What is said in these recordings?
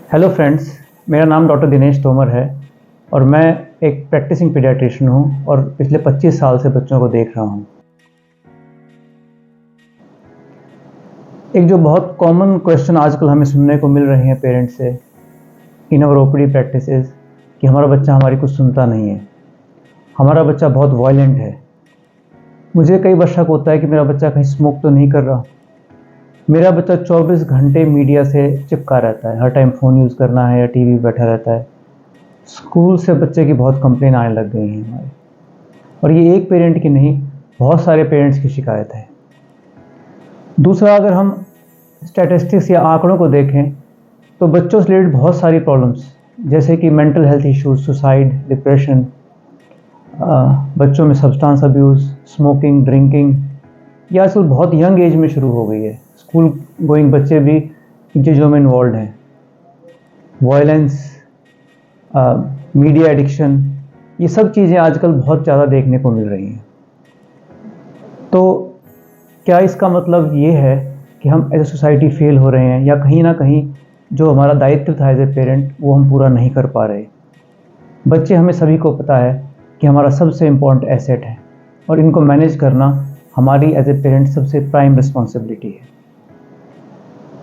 Hello friends, मेरा नाम doctor Dinesh Tomar है और मैं एक प्रैक्टिसिंग पीडियाट्रिशियन हूँ और पिछले 25 साल से बच्चों को देख रहा हूँ। एक जो बहुत कॉमन क्वेश्चन आजकल हमें सुनने को मिल रहे हैं पेरेंट्स से इन अवर ओपीडी प्रैक्टिसेस कि हमारा बच्चा हमारी कुछ सुनता नहीं है, हमारा बच्चा बहुत वायलेंट है। मुझे कई बार शक होता है कि मेरा बच्चा कहीं स्मोक तो नहीं कर रहा। मेरा बच्चा 24 घंटे मीडिया से चिपका रहता है, हर टाइम फ़ोन यूज़ करना है या टीवी बैठा रहता है। स्कूल से बच्चे की बहुत कंप्लेन आने लग गई हैं हमारे, और ये एक पेरेंट की नहीं, बहुत सारे पेरेंट्स की शिकायत है। दूसरा, अगर हम स्टैटिस्टिक्स या आंकड़ों को देखें तो बच्चों से रिलेटेड बहुत सारी प्रॉब्लम्स जैसे कि mental health issues, suicide, depression, बच्चों में सब्सटेंस अब्यूज़, स्मोकिंग, ड्रिंकिंग, ये आजकल बहुत यंग एज में शुरू हो गई है। स्कूल गोइंग बच्चे भी इन चीज़ों में इन्वॉल्व हैं। वायलेंस, मीडिया एडिक्शन, ये सब चीज़ें आजकल बहुत ज़्यादा देखने को मिल रही हैं। तो क्या इसका मतलब ये है कि हम एज ए सोसाइटी फेल हो रहे हैं या कहीं ना कहीं जो हमारा दायित्व था एज ए पेरेंट वो हम पूरा नहीं कर पा रहे? बच्चे, हमें सभी को पता है कि हमारा सबसे इम्पोर्टेंट एसेट है और इनको मैनेज करना हमारी एज ए पेरेंट सबसे प्राइम रिस्पॉन्सिबिलिटी है।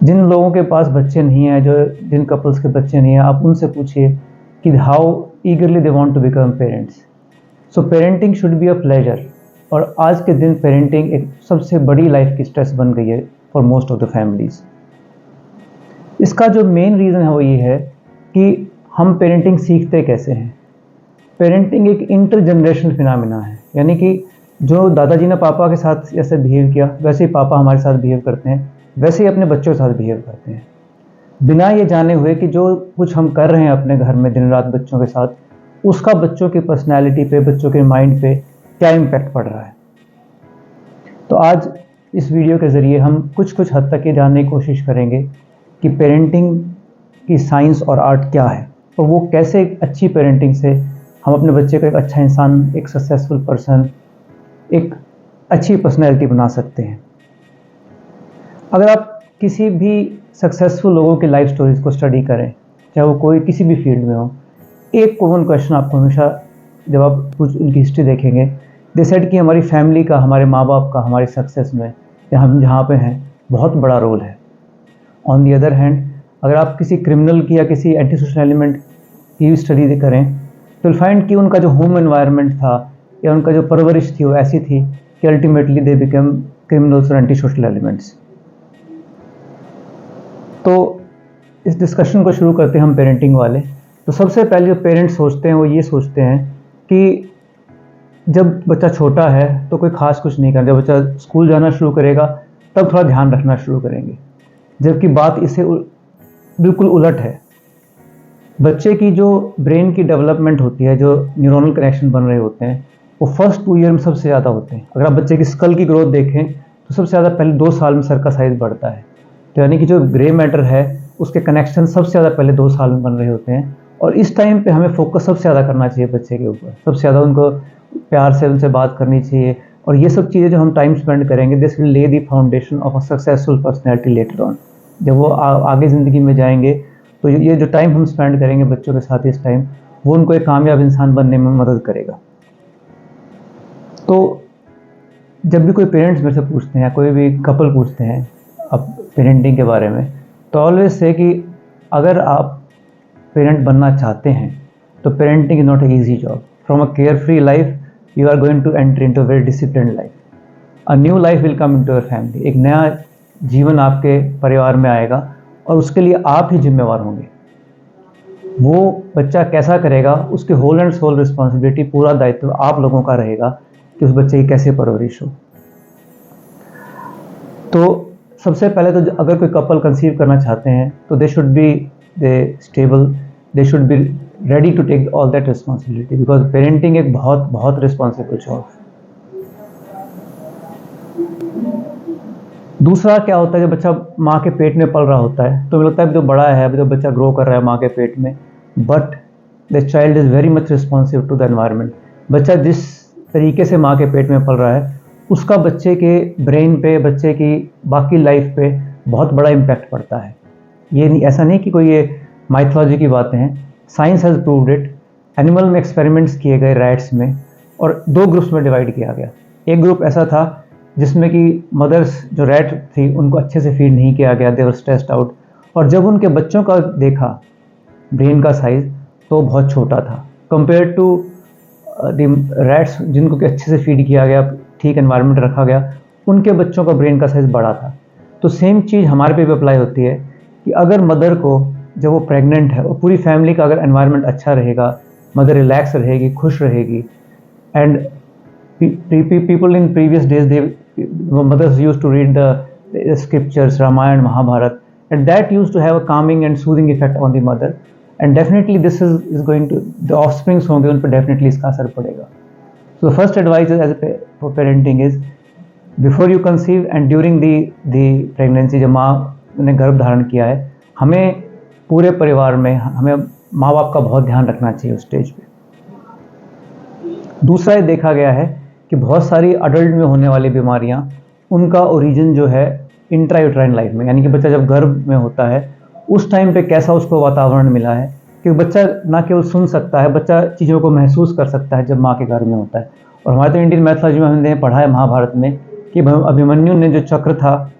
जिन लोगों के पास बच्चे नहीं हैं, जिन कपल्स के बच्चे नहीं हैं, आप उनसे पूछिए कि how eagerly they want to become parents. So parenting should be a pleasure, और आज के दिन पेरेंटिंग एक सबसे बड़ी लाइफ की स्ट्रेस बन गई है for most of the families. इसका जो मेन रीज़न है वो ये है कि हम पेरेंटिंग सीखते कैसे हैं। पेरेंटिंग एक इंटर जनरेशनल फिनोमेना है, यानी कि जो दादाजी ने पापा के साथ जैसे बिहेव किया वैसे ही पापा हमारे साथ बिहेव करते हैं, वैसे ही अपने बच्चों के साथ बिहेव करते हैं, बिना ये जाने हुए कि जो कुछ हम कर रहे हैं अपने घर में दिन रात बच्चों के साथ, उसका बच्चों की पर्सनैलिटी पे, बच्चों के माइंड पे क्या इम्पैक्ट पड़ रहा है। तो आज इस वीडियो के ज़रिए हम कुछ हद तक ये जानने की कोशिश करेंगे कि पेरेंटिंग की साइंस और आर्ट क्या है और वो कैसे एक अच्छी पेरेंटिंग से हम अपने बच्चे को एक अच्छा इंसान, एक सक्सेसफुल पर्सन, एक अच्छी पर्सनैलिटी बना सकते हैं। अगर आप किसी भी सक्सेसफुल लोगों की लाइफ स्टोरीज को स्टडी करें, चाहे वो कोई किसी भी फील्ड में हो, एक कॉमन क्वेश्चन आपको हमेशा, जब आप कुछ उनकी हिस्ट्री देखेंगे, दे सेड कि हमारी फैमिली का, हमारे माँ बाप का हमारी सक्सेस में या हम जहाँ पे हैं बहुत बड़ा रोल है। ऑन दी अदर हैंड, अगर आप किसी क्रिमिनल की या किसी एंटी सोशल एलिमेंट की स्टडी करें तो विल फाइंड कि उनका जो होम एनवायरनमेंट था या उनका जो परवरिश थी वो ऐसी थी कि अल्टीमेटली दे बिकम क्रिमिनल्स और एंटी सोशल एलिमेंट्स। तो इस डिस्कशन को शुरू करते हैं हम पेरेंटिंग वाले। तो सबसे पहले जो पेरेंट्स सोचते हैं वो ये सोचते हैं कि जब बच्चा छोटा है तो कोई ख़ास कुछ नहीं करना, जब बच्चा स्कूल जाना शुरू करेगा तब थोड़ा ध्यान रखना शुरू करेंगे, जबकि बात इससे बिल्कुल उलट है। बच्चे की जो ब्रेन की डेवलपमेंट होती है, जो न्यूरोनल कनेक्शन बन रहे होते हैं, वो फर्स्ट 2 ईयर में सबसे ज़्यादा होते हैं। अगर आप बच्चे की स्कल की ग्रोथ देखें तो सबसे ज़्यादा पहले 2 साल में सर का साइज़ बढ़ता है। तो यानी कि जो ग्रे मैटर है उसके कनेक्शन सबसे ज़्यादा पहले 2 साल में बन रहे होते हैं, और इस टाइम पे हमें फोकस सबसे ज़्यादा करना चाहिए बच्चे के ऊपर। सबसे ज़्यादा उनको प्यार से उनसे बात करनी चाहिए, और ये सब चीज़ें जो हम टाइम स्पेंड करेंगे, this will lay the foundation of a successful personality later on. जब वो आगे ज़िंदगी में जाएंगे तो ये जो टाइम हम स्पेंड करेंगे बच्चों के साथ इस टाइम, वो उनको एक कामयाब इंसान बनने में मदद करेगा। तो जब भी कोई पेरेंट्स मेरे से पूछते हैं या कोई भी कपल पूछते हैं अब पेरेंटिंग के बारे में, तो ऑलवेज से कि अगर आप पेरेंट बनना चाहते हैं तो parenting is not a easy job. From a care free life you are going to enter into a very disciplined life. A new life will come into your family. एक नया जीवन आपके परिवार में आएगा और उसके लिए आप ही जिम्मेवार होंगे। वो बच्चा कैसा करेगा उसके होल एंड सोल रिस्पॉन्सिबिलिटी, पूरा दायित्व आप लोगों का रहेगा कि उस बच्चे की कैसे परवरिश हो। तो सबसे पहले तो अगर कोई कपल कंसीव करना चाहते हैं तो they should be stable, they should be ready to take all that responsibility, because parenting एक बहुत बहुत रिस्पॉन्सिबल जॉब है। दूसरा क्या होता है, जब बच्चा माँ के पेट में पल रहा होता है तो मुझे लगता है जो बड़ा है, जब बच्चा ग्रो कर रहा है माँ के पेट में, but the child is very much responsive to the environment. बच्चा जिस तरीके से माँ के पेट में पल रहा है उसका बच्चे के ब्रेन पे, बच्चे की बाकी लाइफ पे बहुत बड़ा इम्पैक्ट पड़ता है। ये नहीं, ऐसा नहीं कि कोई ये माइथोलॉजी की बातें हैं, science has proved it. Animal में एक्सपेरिमेंट्स किए गए रैट्स में, और दो ग्रुप्स में डिवाइड किया गया। एक ग्रुप ऐसा था जिसमें कि मदर्स जो रैट थी उनको अच्छे से फीड नहीं किया गया, दे वर स्ट्रेस्ड आउट, और जब उनके बच्चों का देखा ब्रेन का साइज़ तो बहुत छोटा था कंपेयर टू द रैट्स जिनको कि अच्छे से फीड किया गया, ठीक एनवायरनमेंट रखा गया, उनके बच्चों का ब्रेन का साइज़ बड़ा था। तो सेम चीज़ हमारे पे भी अप्लाई होती है कि अगर मदर को जब वो प्रेग्नेंट है और पूरी फैमिली का अगर एनवायरनमेंट अच्छा रहेगा, मदर रिलैक्स रहेगी, खुश रहेगी, and people in previous days, mothers used to read the scriptures, Ramayana, Mahabharata, and that used to have a calming and soothing effect on the mother, and definitely this is going to, the offsprings होंगे उन पर definitely इसका असर पड़ेगा. So the first advice is for parenting is before you conceive and during the pregnancy, जब माँ ने गर्भ धारण किया है, हमें पूरे परिवार में हमें माँ बाप का बहुत ध्यान रखना चाहिए उस स्टेज पे. दूसरा ये देखा गया है कि बहुत सारी अडल्ट में होने वाली बीमारियां, उनका ओरिजिन जो है इंट्रायूट्राइन लाइफ में, यानी कि बच्चा जब गर्भ में होता है उस टाइम पे कैसा उसको वातावरण मिला है, क्योंकि बच्चा ना केवल सुन सकता है, बच्चा चीज़ों को महसूस कर सकता है जब माँ के गर्भ में होता है. और हमारे तो इंडियन मैथोलॉजी में हमने पढ़ा है महाभारत में कि अभिमन्यु ने जो चक्र था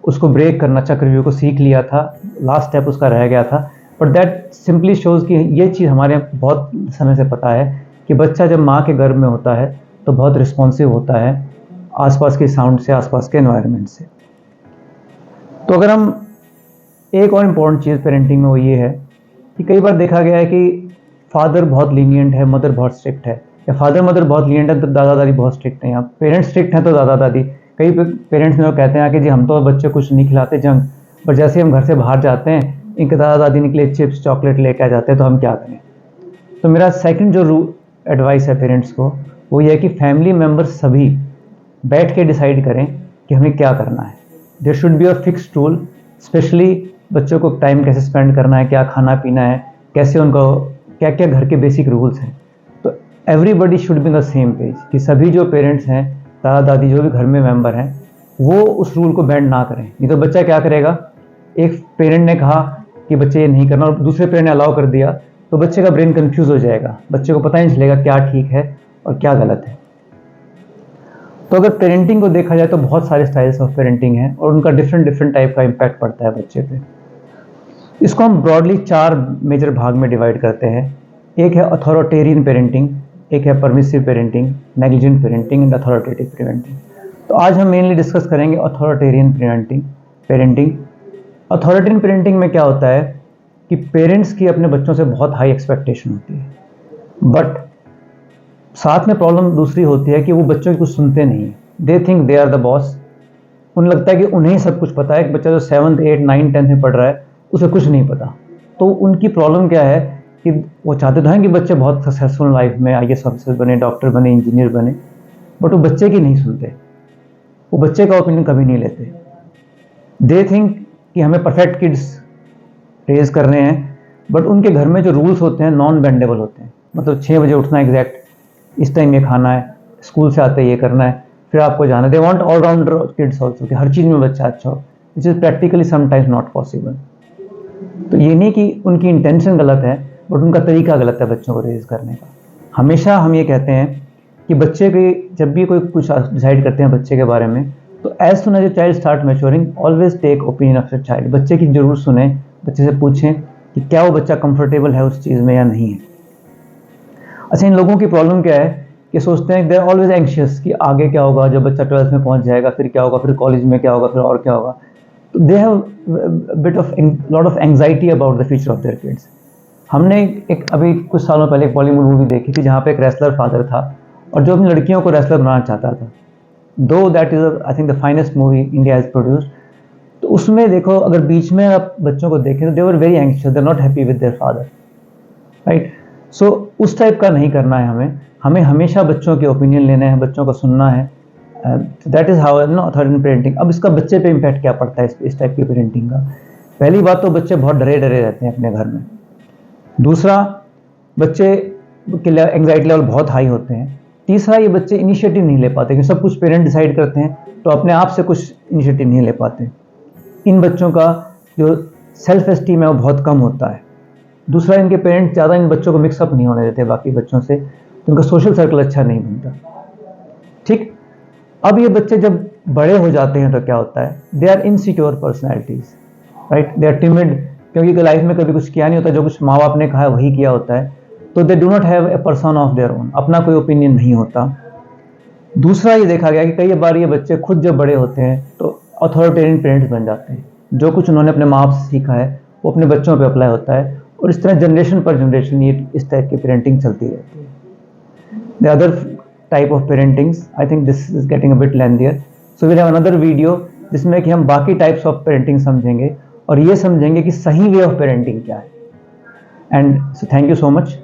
उसको ब्रेक करना, चक्रव्यूह को सीख लिया था, लास्ट स्टेप उसका रह गया था. बट दैट सिंपली शोज़ कि ये चीज़ हमारे बहुत समय से पता है कि बच्चा जब माँ के गर्भ में होता है तो बहुत रिस्पॉन्सिव होता है आसपास के साउंड से, आसपास के एनवायरनमेंट से. तो अगर हम एक और इम्पॉर्टेंट चीज़ पेरेंटिंग में वो ये है कि कई बार देखा गया है कि फादर बहुत लीनियंट है, मदर बहुत स्ट्रिक्ट है, या फादर मदर बहुत लीनियंट है तो दादा दादी बहुत स्ट्रिक्ट हैं, या पेरेंट्स स्ट्रिक्ट हैं तो दादा दादी. कई पेरेंट्स में वो कहते हैं कि जी हम तो बच्चे कुछ नहीं खिलाते जंक, पर जैसे हम घर से बाहर जाते हैं इनके दादा दादी निकले चिप्स चॉकलेट लेके आ जाते हैं, तो हम क्या करें. तो मेरा सेकंड जो एडवाइस है पेरेंट्स को वो ये है कि फैमिली मेम्बर्स सभी बैठ के डिसाइड करें कि हमें क्या करना है. There should be a fixed rule, specially बच्चों को टाइम कैसे स्पेंड करना है, क्या खाना पीना है, कैसे उनको क्या क्या घर के बेसिक रूल्स हैं. तो everybody should be in the same page कि सभी जो पेरेंट्स हैं, दादा दादी जो भी घर में मेंबर हैं, वो उस रूल को बेंड ना करें. नहीं तो बच्चा क्या करेगा, एक पेरेंट ने कहा कि बच्चे ये नहीं करना और दूसरे पेरेंट ने अलाउ कर दिया, तो बच्चे का ब्रेन कंफ्यूज हो जाएगा, बच्चे को पता ही नहीं चलेगा क्या ठीक है और क्या गलत है. तो अगर पेरेंटिंग को देखा जाए तो बहुत सारे स्टाइल्स ऑफ पेरेंटिंग हैं और उनका डिफरेंट टाइप का इम्पैक्ट पड़ता है बच्चे पे. इसको हम ब्रॉडली 4 मेजर भाग में डिवाइड करते हैं. एक है अथॉरिटेरियन पेरेंटिंग, एक है permissive parenting, negligent parenting and authoritative parenting. तो आज हम मेनली डिस्कस करेंगे अथॉरिटेरियन पेरेंटिंग. अथॉरिटेरियन पेरेंटिंग में क्या होता है कि पेरेंट्स की अपने बच्चों से बहुत हाई एक्सपेक्टेशन होती है, बट साथ में प्रॉब्लम दूसरी होती है कि वो बच्चों की कुछ सुनते नहीं है. They think they are the boss. उन्हें लगता है कि उन्हें सब कुछ पता है. एक बच्चा जो 7th 8th 9th 10th में पढ़ रहा है उसे कुछ नहीं पता. तो उनकी प्रॉब्लम क्या है कि वो चाहते तो हैं कि बच्चे बहुत सक्सेसफुल लाइफ में IAS ऑफिसर बने, डॉक्टर बने, इंजीनियर बने, बट वो बच्चे की नहीं सुनते, वो बच्चे का ओपिनियन कभी नहीं लेते. दे थिंक कि हमें परफेक्ट किड्स रेज कर रहे हैं, बट उनके घर में जो रूल्स होते हैं नॉन बेंडेबल होते हैं. मतलब 6 बजे उठना एग्जैक्ट, इस टाइम ये खाना है, स्कूल से आते ये करना है, फिर आपको जाना. They want allrounder kids also कि हर चीज़ में बच्चा अच्छा हो, which is practically sometimes not possible. तो ये नहीं कि उनकी इंटेंशन गलत है, बट उनका तरीका गलत है बच्चों को रेज करने का. हमेशा हम ये कहते हैं कि बच्चे के जब भी कोई कुछ डिसाइड करते हैं बच्चे के बारे में, तो as soon as a child start maturing always take opinion of the child. बच्चे की जरूर सुने, बच्चे से पूछें कि क्या वो बच्चा कंफर्टेबल है उस चीज़ में या नहीं है. अच्छा, इन लोगों की प्रॉब्लम क्या है कि सोचते हैं दे आर ऑलवेज एंशियस कि आगे क्या होगा, जब बच्चा 12th में पहुंच जाएगा फिर क्या होगा, फिर कॉलेज में क्या होगा, फिर और क्या होगा. तो they have bit of lot of anxiety about the future of their kids. हमने एक अभी कुछ सालों पहले एक बॉलीवुड मूवी देखी थी जहाँ पे एक रेसलर फादर था और जो अपनी लड़कियों को रेसलर बनाना चाहता था. दो that is I think the finest movie India has produced. तो उसमें देखो, अगर बीच में आप बच्चों को देखें तो they were very anxious, they are not happy with their father, right. So उस टाइप का नहीं करना है हमें हमेशा बच्चों के ओपिनियन लेने हैं, बच्चों को सुनना है. That is how authoritarian parenting. अब इसका बच्चे पे इम्पैक्ट क्या पड़ता है इस टाइप की पेरेंटिंग का. पहली बात तो बच्चे बहुत डरे रहते हैं अपने घर में. दूसरा, बच्चे के एंग्जाइटी लेवल बहुत हाई होते हैं. तीसरा, ये बच्चे इनिशिएटिव नहीं ले पाते क्योंकि सब कुछ पेरेंट डिसाइड करते हैं, तो अपने आप से कुछ इनिशिएटिव नहीं ले पाते. इन बच्चों का जो सेल्फ एस्टीम है वो बहुत कम होता है. दूसरा, इनके पेरेंट्स ज़्यादा इन बच्चों को मिक्सअप नहीं होने देते बाकी बच्चों से, तो उनका सोशल सर्कल अच्छा नहीं बनता। ठीक, अब ये बच्चे जब बड़े हो जाते हैं तो क्या होता है, they are insecure personalities, right, they are timid, क्योंकि लाइफ में कभी कुछ किया नहीं होता, जो कुछ माँ बाप ने कहा है वही किया होता है, तो they do not have a person of their own, अपना कोई ओपिनियन नहीं होता। दूसरा ये देखा गया कि कई बार ये बच्चे खुद जब बड़े होते हैं तो अथॉरिटेरियन पेरेंट्स बन जाते हैं, जो कुछ उन्होंने अपने माँ बाप से सीखा है वो अपने बच्चों पे अप्लाई होता है, और इस तरह जनरेशन पर जनरेशन ये इस टाइप की पेरेंटिंग चलती रहती है। The other type of parentings, I think this is getting a bit lengthier, so will have another video जिसमें कि हम बाकी टाइप्स ऑफ पेरेंटिंग समझेंगे और ये समझेंगे कि सही वे ऑफ पेरेंटिंग क्या है। And so thank you so much.